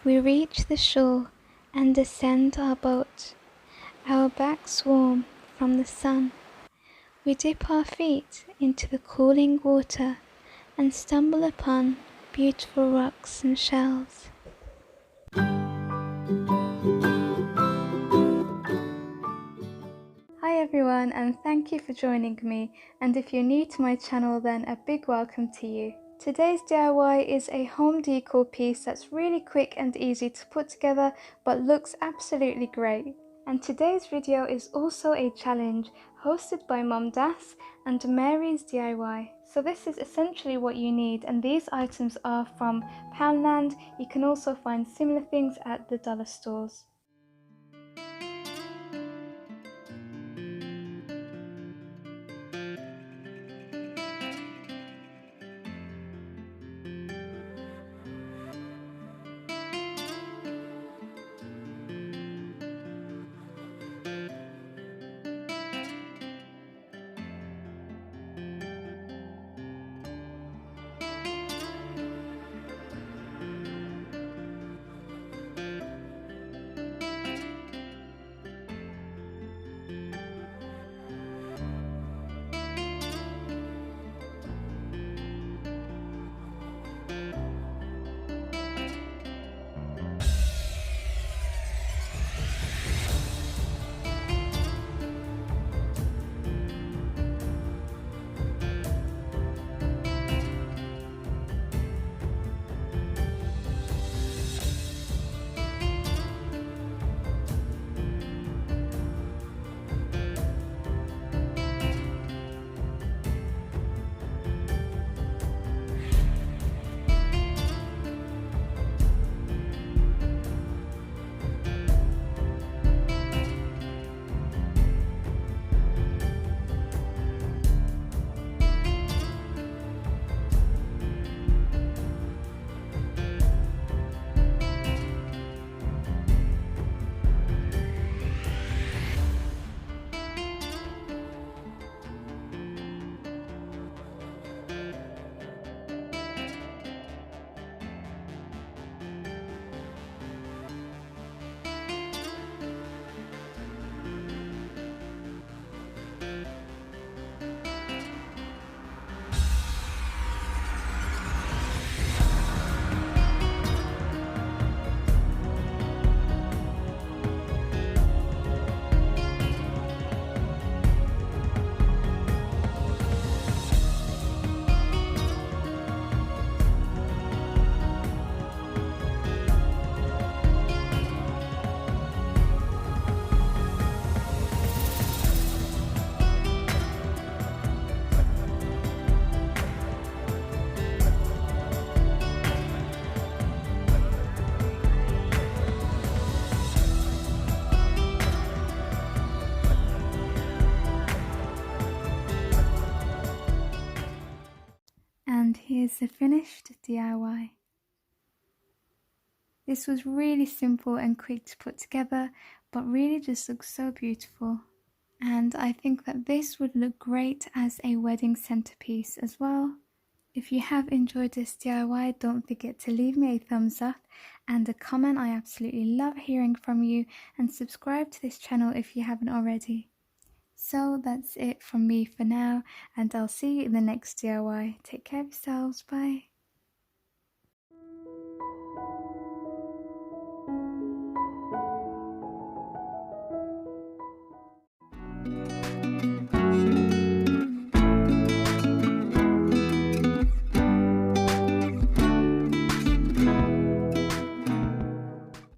We reach the shore and descend our boat, our backs warm from the sun. We dip our feet into the cooling water and stumble upon beautiful rocks and shells. Hi everyone, and thank you for joining me, and if you're new to my channel then a big welcome to you. Today's DIY is a home decor piece that's really quick and easy to put together but looks absolutely great. And today's video is also a challenge hosted by Mum Das and Mary's DIY. So this is essentially what you need, and these items are from Poundland. You can also find similar things at the dollar stores. And here's the finished DIY. This was really simple and quick to put together, but really just looks so beautiful. And I think that this would look great as a wedding centerpiece as well. If you have enjoyed this DIY, don't forget to leave me a thumbs up and a comment. I absolutely love hearing from you, and subscribe to this channel if you haven't already. So that's it from me for now, and I'll see you in the next DIY. Take care of yourselves. Bye.